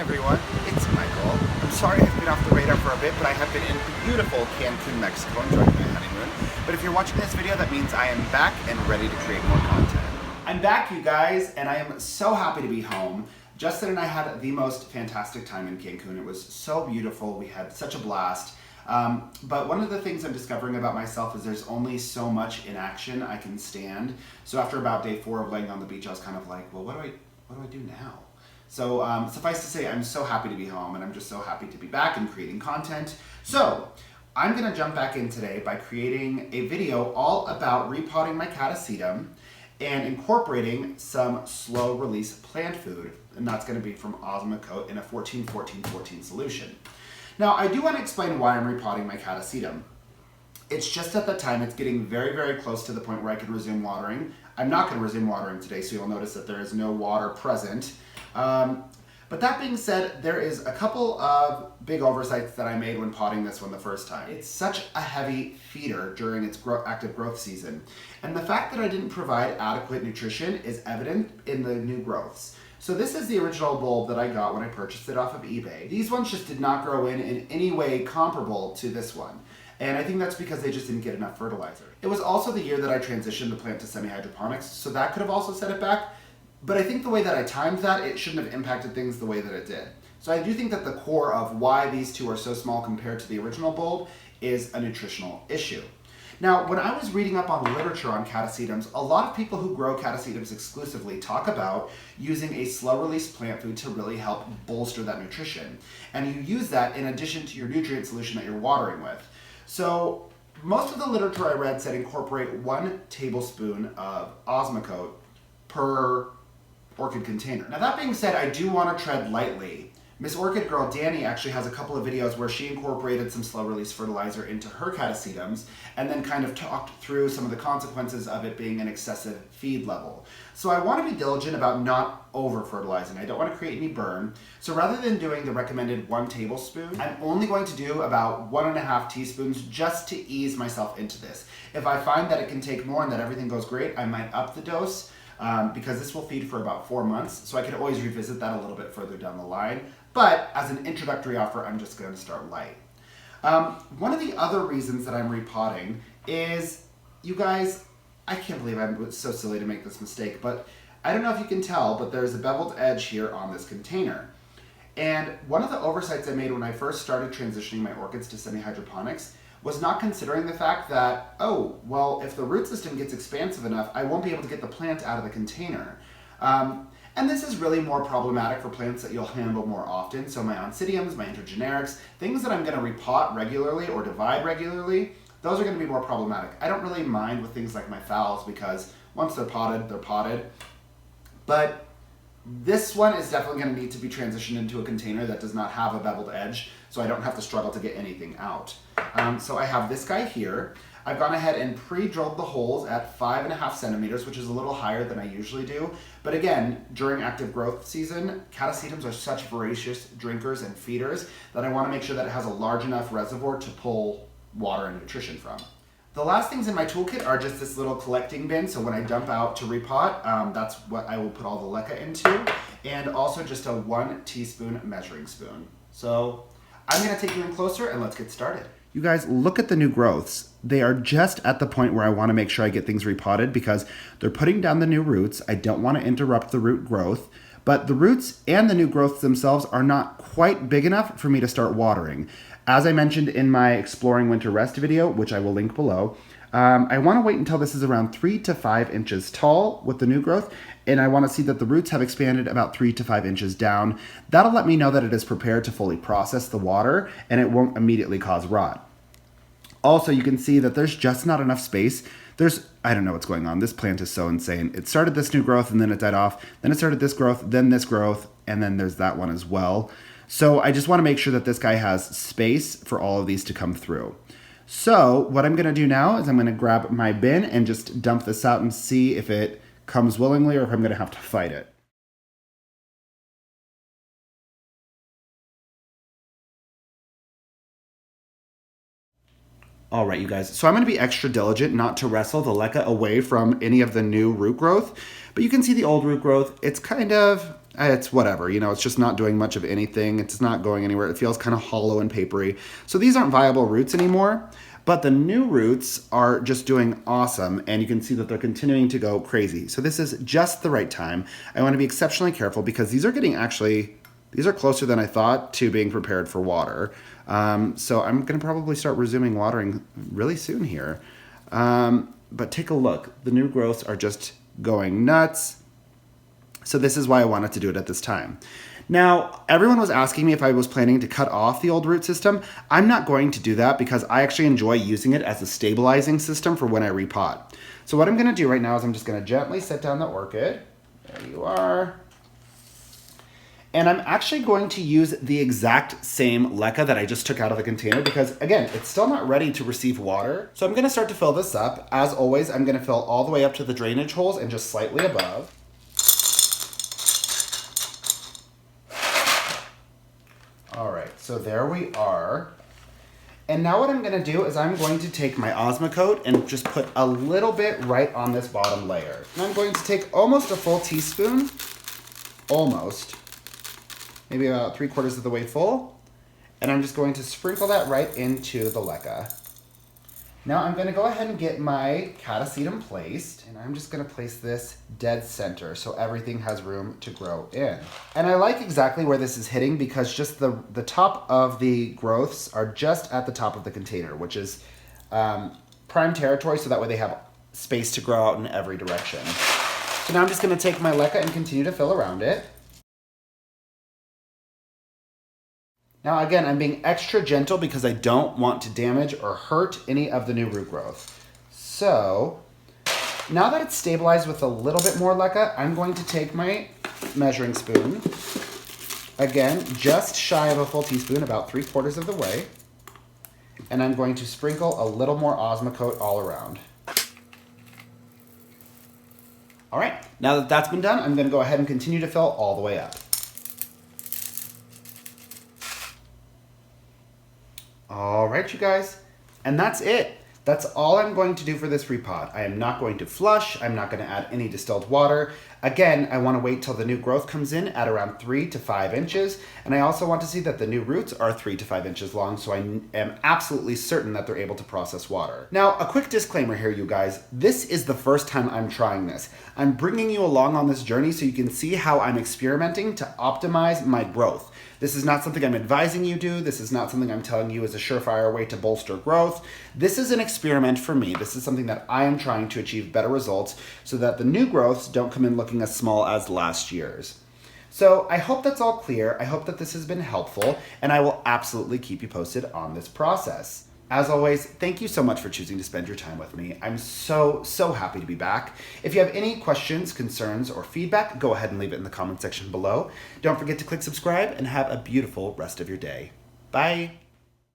everyone, it's Michael. I'm sorry I've been off the radar for a bit, but I have been in beautiful Cancun, Mexico enjoying my honeymoon. But if you're watching this video, that means I am back and ready to create more content. I'm back, you guys, and I am so happy to be home. Justin and I had the most fantastic time in Cancun. It was so beautiful. We had such a blast. But one of the things I'm discovering about myself is there's only so much inaction I can stand. So after about day 4 of laying on the beach, I was kind of like, well, what do I do now? So suffice to say, I'm so happy to be home, and I'm just so happy to be back and creating content. So I'm gonna jump back in today by creating a video all about repotting my Catasetum and incorporating some slow release plant food, and that's gonna be from Osmocote in a 14-14-14 solution. Now, I do want to explain why I'm repotting my Catasetum. It's just at the time it's getting very, very close to the point where I can resume watering. I'm not going to resume watering today, so you'll notice that there is no water present. But that being said, there is a couple of big oversights that I made when potting this one the first time. It's such a heavy feeder during its active growth season. And the fact that I didn't provide adequate nutrition is evident in the new growths. So this is the original bulb that I got when I purchased it off of eBay. These ones just did not grow in any way comparable to this one. And I think that's because they just didn't get enough fertilizer. It was also the year that I transitioned the plant to Semi-Hydroponics, so that could have also set it back. But I think the way that I timed that, it shouldn't have impacted things the way that it did. So I do think that the core of why these two are so small compared to the original bulb is a nutritional issue. Now, when I was reading up on literature on Catasetums, a lot of people who grow Catasetums exclusively talk about using a slow-release plant food to really help bolster that nutrition. And you use that in addition to your nutrient solution that you're watering with. So most of the literature I read said incorporate 1 tablespoon of Osmocote per Orchid container. Now that being said, I do want to tread lightly. Miss Orchid girl Danny actually has a couple of videos where she incorporated some slow release fertilizer into her Catasetums and then kind of talked through some of the consequences of it being an excessive feed level. So I want to be diligent about not over fertilizing. I don't want to create any burn. So rather than doing the recommended 1 tablespoon, I'm only going to do about 1.5 teaspoons just to ease myself into this. If I find that it can take more and that everything goes great, I might up the dose. Because this will feed for about 4 months, so I could always revisit that a little bit further down the line. But as an introductory offer, I'm just going to start light. One of the other reasons that I'm repotting is, you guys, I can't believe I'm so silly to make this mistake, but I don't know if you can tell, but there's a beveled edge here on this container. And one of the oversights I made when I first started transitioning my orchids to semi-hydroponics was not considering the fact that, oh, well, if the root system gets expansive enough, I won't be able to get the plant out of the container. And this is really more problematic for plants that you'll handle more often. So my oncidiums, my intergenerics, things that I'm gonna repot regularly or divide regularly, those are gonna be more problematic. I don't really mind with things like my phals because once they're potted, they're potted. But this one is definitely going to need to be transitioned into a container that does not have a beveled edge, so I don't have to struggle to get anything out. So I have this guy here. I've gone ahead and pre-drilled the holes at 5.5 centimeters, which is a little higher than I usually do. But again, during active growth season, Catasetums are such voracious drinkers and feeders that I want to make sure that it has a large enough reservoir to pull water and nutrition from. The last things in my toolkit are just this little collecting bin, so when I dump out to repot, that's what I will put all the leca into, and also just a 1 teaspoon measuring spoon. So I'm gonna take you in closer and let's get started. You guys, look at the new growths. They are just at the point where I wanna make sure I get things repotted because they're putting down the new roots. I don't wanna interrupt the root growth, but the roots and the new growths themselves are not quite big enough for me to start watering. As I mentioned in my Exploring Winter Rest video, which I will link below, I want to wait until this is around 3 to 5 inches tall with the new growth, and I want to see that the roots have expanded about 3 to 5 inches down. That'll let me know that it is prepared to fully process the water, and it won't immediately cause rot. Also, you can see that there's just not enough space. I don't know what's going on. This plant is so insane. It started this new growth, and then it died off. Then it started this growth, then this growth, and then there's that one as well. So I just want to make sure that this guy has space for all of these to come through. So what I'm going to do now is I'm going to grab my bin and just dump this out and see if it comes willingly or if I'm going to have to fight it. All right, you guys, so I'm gonna be extra diligent not to wrestle the leca away from any of the new root growth, but you can see the old root growth. It's kind of, it's whatever, you know, it's just not doing much of anything. It's not going anywhere. It feels kind of hollow and papery. So these aren't viable roots anymore, but the new roots are just doing awesome, and you can see that they're continuing to go crazy. So this is just the right time. I want to be exceptionally careful because these are closer than I thought to being prepared for water. So I'm going to probably start resuming watering really soon here. But take a look. The new growths are just going nuts. So this is why I wanted to do it at this time. Now, everyone was asking me if I was planning to cut off the old root system. I'm not going to do that because I actually enjoy using it as a stabilizing system for when I repot. So what I'm going to do right now is I'm just going to gently set down the orchid. There you are. And I'm actually going to use the exact same leca that I just took out of the container because, again, it's still not ready to receive water. So I'm going to start to fill this up. As always, I'm going to fill all the way up to the drainage holes and just slightly above. All right, so there we are. And now what I'm gonna do is I'm going to take my Osmocote and just put a little bit right on this bottom layer. And I'm going to take almost a full teaspoon, almost, maybe about 3/4 of the way full. And I'm just going to sprinkle that right into the leca. Now I'm gonna go ahead and get my Catasetum placed, and I'm just gonna place this dead center so everything has room to grow in. And I like exactly where this is hitting because just the top of the growths are just at the top of the container, which is prime territory, so that way they have space to grow out in every direction. So now I'm just gonna take my leca and continue to fill around it. Now again, I'm being extra gentle because I don't want to damage or hurt any of the new root growth. So now that it's stabilized with a little bit more leca, I'm going to take my measuring spoon, again, just shy of a full teaspoon, about 3/4 of the way, and I'm going to sprinkle a little more Osmocote all around. All right, now that that's been done, I'm gonna go ahead and continue to fill all the way up. All right, you guys, and that's it. That's all I'm going to do for this repot. I am not going to flush. I'm not going to add any distilled water. Again, I want to wait till the new growth comes in at around 3 to 5 inches. And I also want to see that the new roots are 3 to 5 inches long, so I am absolutely certain that they're able to process water. Now, a quick disclaimer here, you guys. This is the first time I'm trying this. I'm bringing you along on this journey so you can see how I'm experimenting to optimize my growth. This is not something I'm advising you do. This is not something I'm telling you is a surefire way to bolster growth. This is an experiment for me. This is something that I am trying to achieve better results so that the new growths don't come in looking as small as last year's. So I hope that's all clear. I hope that this has been helpful, and I will absolutely keep you posted on this process. As always, thank you so much for choosing to spend your time with me. I'm so happy to be back. If you have any questions, concerns, or feedback, go ahead and leave it in the comment section below. Don't forget to click subscribe and have a beautiful rest of your day. Bye.